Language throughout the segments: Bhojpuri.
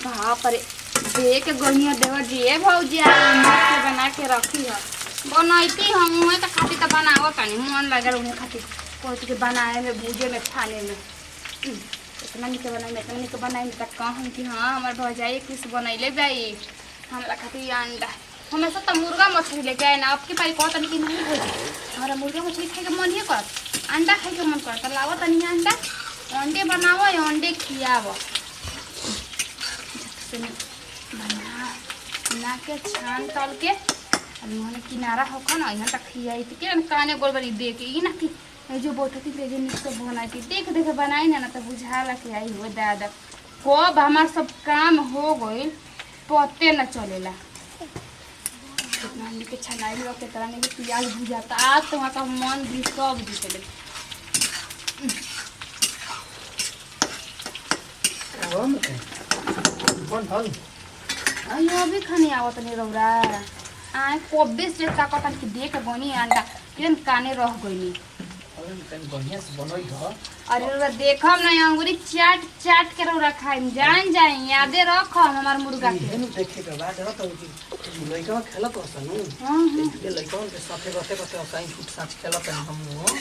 बाप रे देख गनिया देवर जी ए भौजी मस्त बना के रखी है बनैती हम उहे त खाती त बनावो तनी मन लागल उहे खाती कोची के बनाए में भूजे में छाने में इतना निक बनाई त कहम कि हां हमर भौजाई कुछ बनैले जाई हमरा खाती अंडा हमेशा त मुर्गा मछली लेके आए ना अब की पाई कहत कि नहीं हो हमरा मुर्गा मछली खाए के मन ही करत अंडा खाए के मन करत लावो तनी अंडा अंडे बनावो या अंडे खियावो बना के छान तल के मैंने किनारा होकर ना यहाँ तक खियाई थी क्या काने गोल बड़ी दे के ना कि जो बोटती पे जो निक से बनाई थी देख देख बनाई ना तो बुझाला कि आई हो दादा कब हमार सब काम हो गई पते न चलेला कितना के छनाई लोग के तरह नहीं प्याज भुजाता आज तो वहाँ का मन भी सब दिखले कौन फल अयो अभी खाने आवत नहीं रौरा आए कोबे से ताकत के देख गनी अंडा किन काने रह गईनी अरे कहीं बढ़िया से बनई ह अरे रौरा देखम ना अंगूरी चाट चाट के रौरा खाइम जान जाई यादे रखम हमार मुर्गा के एनु देखे के बाद रहत कि लइका खेलत हसनु हां ये लइका के साथे रहते रहते असाई फुट साथ खेलत हम हो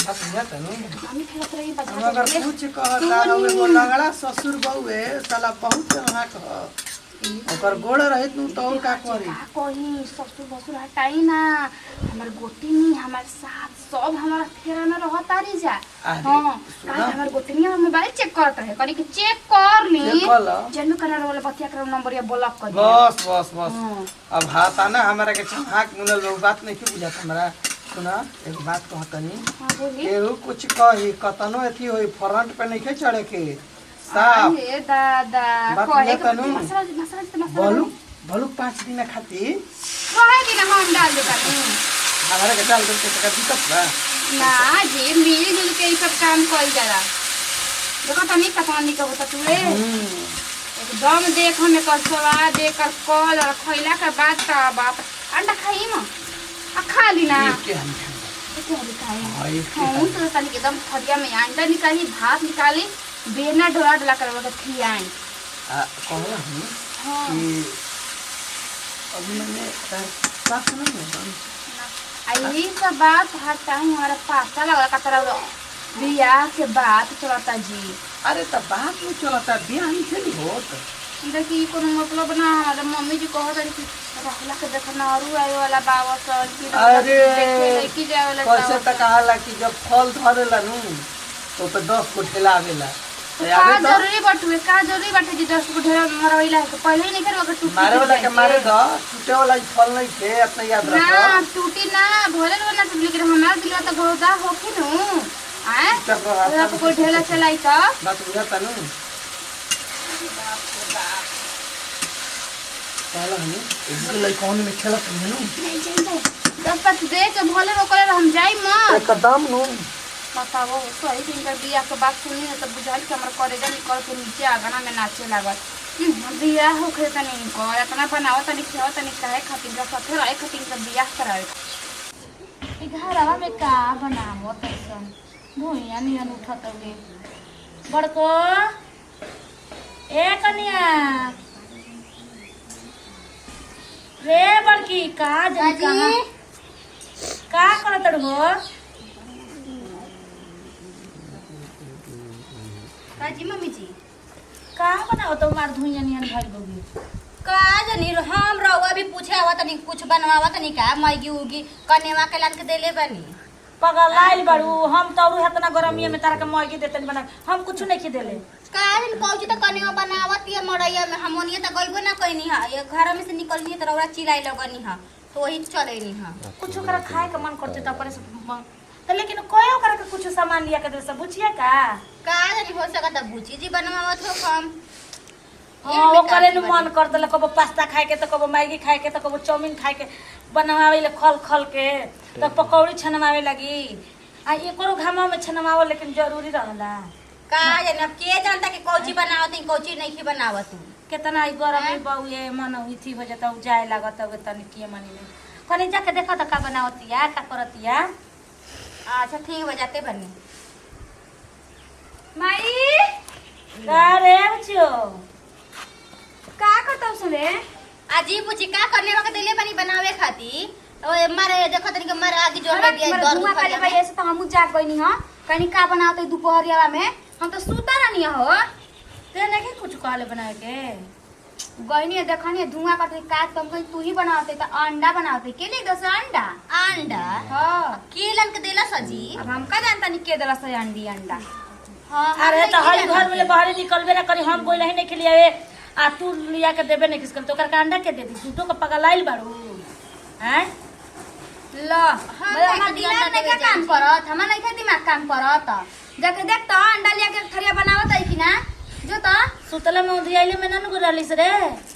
बात नहीं तनु हम खेलत रही हम अगर कुछ कहता रहे वो लगड़ा ससुर बहुए साला बहुत वहां कह ओकर गोड़ रहित नु तो का करी कोई ससुर बसुर हटाई ना हमर गोटिनी हमर साथ सब हमारा फेरा में रहता रही जा हां काहे हमर गोटिनी हम मोबाइल चेक करत रहे कनी के चेक कर ली जन्नू करार वाला बतिया कर नंबर या ब्लॉक कर बस बस बस अब हाथा ना हमरा के छहाक मुनल बात नहीं के बुझात हमरा सुना एक बात कहतनी हां बोली केहू कुछ कही कतनो एथी होई फ्रंट पे नहीं के चढ़े के साफ ए दादा कहे तनु मसाला बोलू बोलू 5 दिन खाती कहे दिन हम डाल देता हमारे के डाल दे के दिक्कत बा ना जी मिलजुल के ई सब काम कइल जाला देखो तनी कपानी के होता तुए एकदम देख हमें कर स्वाद देकर कल और खइला के बाद का बाप अंडा खाई म आ खा ली ना के हम खाई तो तनी एकदम फरिया में अंडा निकाली भात निकाली बेना डोला डोला कर खियाई कहला हूं हां कि अभी मैंने साफ नहीं है आई सब बात हर टाइम हमारा पासा लगा का तरह बियाह के बात चलता जी अरे तब बात में चलता बियाह नहीं खेली होत देखी कोनो मतलब ना हमारे मम्मी जी कहत रही कि रहला के देखना औरू आए वाला बाबा सन की अरे की जाए वाला कैसे तक कहाला कि जब फल धरेला नु तो 10 को ठेलावेला का जरूरी बाटे जी 10 को ढेर मरवाइला है पहले ही नहीं कर अगर टूट मारे वाला के मारे द टूटे वाला फल नहीं थे अपना याद रखो ना टूटी ना भोले वाला टूट लेकिन हमार दिलवा तो गोदा होखी नु आए अब को ढेला चलाई त बात बुझाता नु कहला हनी एक लइकन में खेलत नु नहीं जाई 10 पाँच दे के भोले रोकले हम जाई म एकदम नु बताओ सही दिन का बियाह के बात सुनी है तब बुझाई कि हमरा कॉलेज निकल के नीचे आगना में नाचे लागल बियाह होखे त नहीं कर इतना बनाओ तनी खाओ तनी काहे खातिर का साथे रहे खातिर का बियाह करावे ई घरवा में का बनावो तैसन भुइया नियन उठत गे बड़को ए कन्या रे बड़की का जाई कहां का करत हो काजी मम्मी जी का बनाओ तो मार धुइया नियन भाई गोगी का जनी हम रउआ भी पूछे आवा तनी कुछ बनवावा तनी का मैगी उगी कनेवा के लान के देले बनी पगल लाइल बड़ू हम तो इतना गरमिया में तारा के मैगी देतन बना हम कुछ नहीं देले का दिन पहुंची त कनेवा बनावत ये मड़ैया में हमोनिया त गइबो ना कइनी हा ये घर में से निकलनी त रउआ चिल्लाई लगनी हा तो वही चलेनी हा कुछ कर खाए के मन करते त अपने से तो लेकिन कोयो कर के कुछ सामान लिया के दे सब बुझिए का जनी हो सकत बुची जी बनवावत हो कम हां वो करे न मन करत ल कबो पास्ता खाए के त कबो मैगी खाए के त कबो चाउमीन खाए के बनवावे ले खल खल के त पकौड़ी छनवावे लगी आ एकरो घामा में छनवावे लेकिन जरूरी रहला का जनी अब के जानता कि कोची बनावत है कोची नहीं की बनावत कितना ई गरमी बहुए मन उठी हो जाता जाए लागत हो तनी के मनी में कनी जाके देखो त का बनावतिया का करतिया अच्छा ठीक हो जाते बनी माई का रे बच्चो रे अजी पूछी का करने वक्त दिले बनी बनावे खाती ओए मारे देखो तनी के मारे आगे जोड़ दिया दर धुआं करे भाई ऐसे तो हमहू जाग गइनी हां कनी का बनाते दोपहरिया में हम तो सुता रहनी हो ते नहीं कुछ कहले बनावे के गइनी देखनी धुआं करते का तुम कहीं तू ही बनाते तो अंडा बनाते के लिए दस अंडा अंडा हां केलन के देला सजी अब हम का जानता नहीं के दला से अंडा हां अरे तो हर घर में बाहर निकलबे ना करी हम कोई नहीं के लिए आ तू लिया के देबे नहीं किसके तो कर अंडा के दे दी तू तो का पगलाइल बाड़ू हैं लो हमार दिमाग नहीं का काम करत हमार नहीं का दिमाग काम करत जाके देख तो अंडा लिया के थरिया बनावत है कि ना जो तो सुतले में उधियाइले में नन गुराली से रे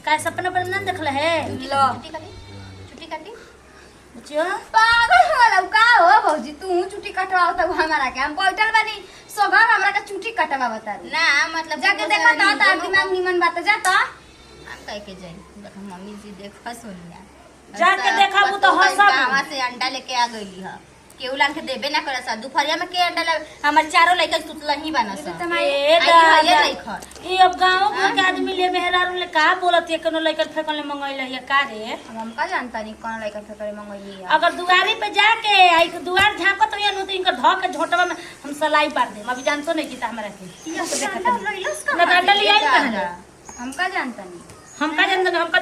काय सपना पर नन देखले है लो छुट्टी काटी बुझियो पागल वाला का हो भौजी तू चुटी कटवाओ तब हमारा के हम बैठल बानी सोगर हमरा के चुटी कटवा बता ना मतलब जाके देखा तो तार दिमाग निमन बात जा तो हम कह के जाई देख मम्मी जी देखा सोनिया जाके देखा वो तो हंसा गांव से अंडा लेके आ गईली ह केहू लान के देबे ना करसा दुपहरिया में के अंडा हमर चारों लइका सुतला ही बनस ए ई अब गांव के आदमी ले मेहरारू ले का बोलत है कोनो लइका फेकले मंगइले है का रे हम का जानता नहीं कौन लइका फेकरे मंगइली है अगर दुआरी पे जाके आई दुआर झांकत होय न तो इनकर ध के झोटवा में हम सलाई पार दे अभी जानतो नहीं कि हमरा के ना अंडा ले आई कहां हम का जानता नहीं हम का जानत हम का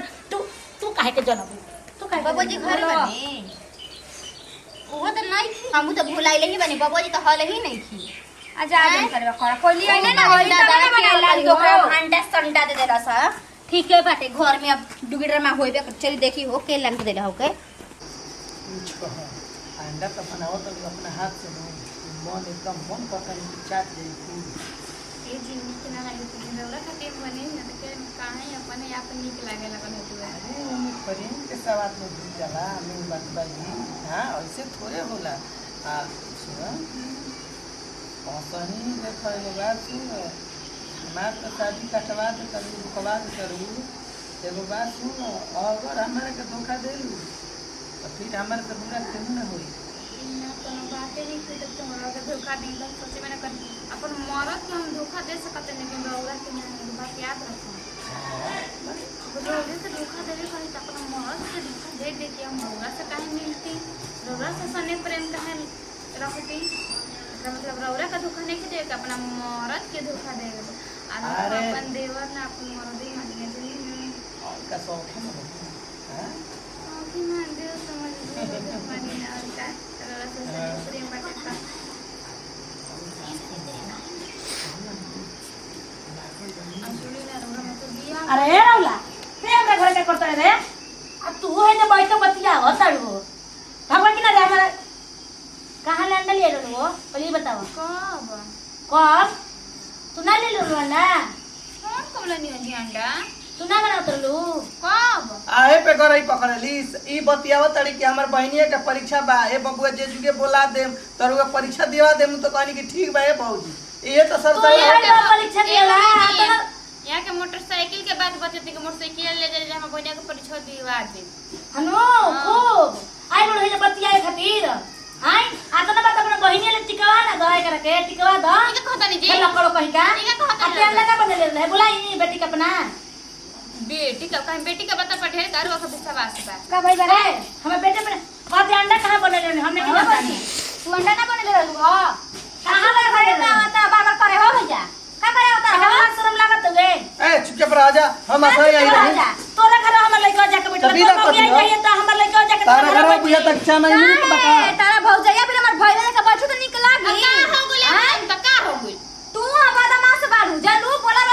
तू काहे के जनबू तू काहे बाबा जी घर बने ओहो तो नहीं हम तो भुलाइले ही बने बाबा जी तो हल ही नहीं थी आजा आदम करवा खड़ा कोली आइले ना होई अंडा त के बना लाल ली दोकरा अंडा संडा दे देला सा ठीक है बाटे घर में अब डुगिडर में होइबे चली देखी हो के लन के देला हो के कुछ कहो अंडा तो बनाओ तो अपने हाथ से मन एकदम मन पता नहीं चाट जाई फूल ए जी नीक ना लागे तो रौला खाते बने ना तो के काहे अपने आप नीक लागे लगन होतु अरे ओमे प्रेम के सवाल में भूल जाला मैं बात बाजी हां ऐसे थोड़े होला आ सुन औसही देखो एगो बात सुन हमार तो शादी कटवा दे तनी रुकवा दे करू एगो बात सुन अगर हमारे के धोखा देलू तो फिर हमारे से बुरा क्यों ना होई ना कोनो बात नहीं कि तब तुम्हारा के धोखा दे एकदम सोचे मैंने कर अपन मरद के हम धोखा दे सकते नहीं लेकिन रौला के ना बात याद रखो रौला से धोखा देवे कहीं तो अपन मरद से धोखा दे के हम रौला से काहे मिलती रौला से सने प्रेम काहे रखती मतलब रौला का धोखा नहीं दे के अपना मरद के धोखा दे अरे। अपन देवर ना अपन मरद ही मानने चाहिए और का शौक है ना हां कि मान दे समझ लो मानी ना का रौला से सने प्रेम बात अरे रौला के हमरा घर के करता रे आ तू है जे बैठ के बतिया हो तड़ो भगवान की ना रे हमरा कहां ले अंडा ले लो वो पहले बताओ कब तू ना ले लो ना कौन कब लेनी होगी अंडा तू ना बना तो लो कब आए पे करई पकड़ली ई बतियाव तड़ी कि हमर बहनिया के परीक्षा बा ए बबुआ जे जुगे बोला देम तरुआ परीक्षा दिवा देम तो कहनी कि ठीक बा ए भौजी ये तो सब तू ये तो परीक्षा देला तो यहाँ के मोटरसाइकिल के बात बचती के मोटरसाइकिल ले जाए जहाँ बनिया के परीक्षा दिवा दे हनो खूब आई बोल हे बतिया खातिर आई आ तो ना बात अपने बहिनी ले टिकवा ना दए करके टिकवा द ठीक है कहता नहीं जी खेला करो कहीं का ठीक है कहता अपने लगा बने ले रहे बुलाई बेटी का अपना बेटी का कहीं बेटी का बता पर ढेर करो का विश्वास बा का भाई बरे हमें बेटे पे कहते अंडा कहां बने ले हमने नहीं पता नहीं तू अंडा ना बने ले रहलू हां कहां लगा बने ले आता बार करे हो भैया का करे होता है हमारा शर्म लागत हुए ए चुपचाप रह जा हम असई आई रही तोरा घर हमर लइका जाके बैठ तभी ना पति हो। तो हमर लइका जाके तारा घर बुझा तक अच्छा नहीं मिल तो बता तारा भौजैया बिना हमर भैया का बैठो तो निक लागी का हो गेल हम त का हो गेल तू हमारा मास बारू जानू बोला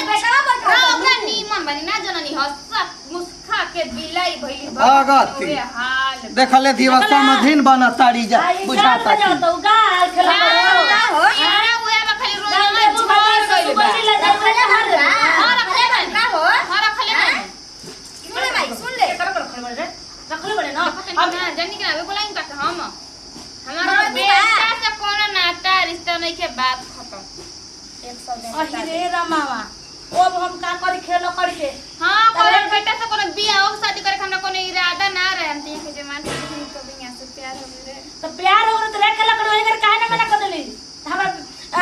बेटा बैठो ओकरा नीमन बनी ना जननी हंसा मुस्खा के बिलाई भइली भगत हाल देखले दिवसा में दिन बना ताड़ी जा बुझाता जाओ की तो गाल खेला का हो यार ओए बा खाली रोज झोर गइल बा रखले बा हां रखले बा का हो हां रखले बा सुन ले भाई सुन ले रखले बड़े ना अब ना जानी के आवे बोलाई का हम हमारा बेटा से कोनो नाता रिश्ता नहीं के बात खत्म 100 दिन अरे रमावा अब हम का करी खेलो करके हां कोनो बेटा से कोनो बियाह और शादी करे हमरा कोनो इरादा ना रहे हम तीन के जमान तो भी यहां से प्यार हो गए तो प्यार हो तो रे खेला करो इधर काहे ना मना कर देली हमरा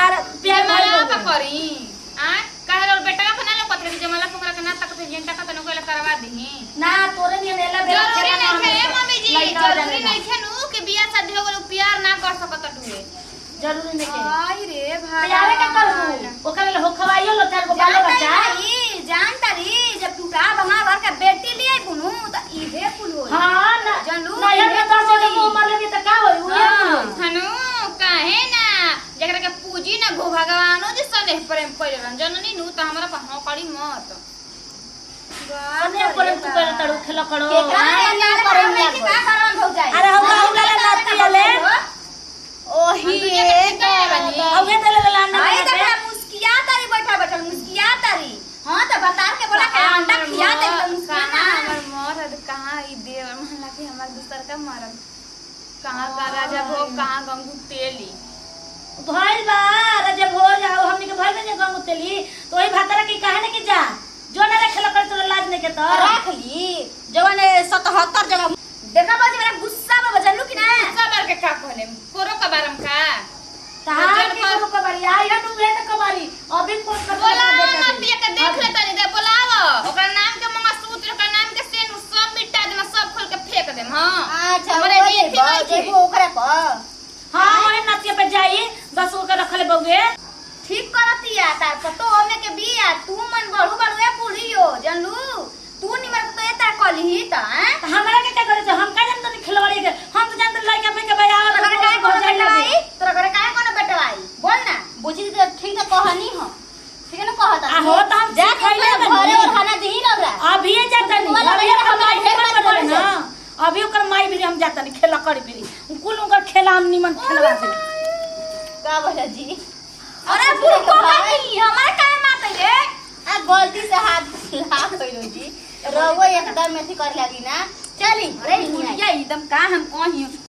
यार प्यार माला भाई का करी आ काहे रो बेटा का ना लो पत्र की जमाला पुकरा के ना तक से जेंटा का तनो कोला कर सकत टुए जरूरी नहीं के आई रे भाई तैयारे का करू ओकरे ले हो खवाइयो लो चार गो बालो बच्चा जानता री जब टूटा भंगा घर के बेटी लिए कुनु त इहे कुल होई हां ना जानलू ना ये के 10 जगह मुंह मार लेबी त का होई उहे हनु काहे ना जकरा के पूजी ना गो भगवानो जे स्नेह प्रेम कइले रहन जननी नु त हमरा पर हां करी मत अने पर तू कर तड़ू खेला करो के का करन हो जाए अरे हम उला ला नाती आले ओही अबे तले ला अंडा आई त मुस्किया तारी बैठल मुस्किया तारी हां त बता के बोला के अंडा खिया दे त मुस्किया ना हमर मरद कहां ई देव महला के हमर दूसर का मरद कहां का राजा भोग कहां गंगू तेली भइल बा राजा भो जाओ हमनी के भइल ने गंगू तेली तो ओही भातरा की काहे ने कि जा जो ना खेला कर तो लाज नहीं के तो रख ली जवन 77 जगह देखा बाजी मेरा गुस्सा में बजलू कि ना सबर के का कहले कोरो का बारम का तार के को कबारी आई हनु वे त कबारी अभी फोन कर बोला ना पिया के देख ले तनी दे बोलावो ओकर नाम के मंगलसूत्र ओकर नाम के सेन सब मिटा देम सब खोल के फेंक देम हां अच्छा हमरे वो रीति नहीं थी। जेबो ओकरा पर हां ओए नतिया पे जाई बस ओकर रखले बउए ठीक करतिया तार पतो ओमे के बिया तू मन बड़ू ए पूरियो जानलू तू निमर तो एता कलही त हैं हमरा के करे छ हम का जानत नहीं खिलवाड़ी के हम तो जानत लइका पे के भाई आ तोरा घरे काहे कोनो बेटवाई तोरा घरे काहे कोनो बेटवाई बोल ना बुझी त ठीक त कहनी हो ठीक है ना कहता आ हो त हम जा खइले घरे और खाना दही लग रहा अभी जाता नहीं अभी कमाई ढेर कर ना अभी ओकर माई भी हम जाता नहीं खेला कर भी कुल ओकर खेला हम निमन खेलवा दे का बोला जी अरे पूरा कहनी हमारे काहे मारते रे आ गलती से हाथ ला कइलो जी रोवो एकदम में थी कर लगी ना चली अरे बुढ़िया एकदम का हम कहियो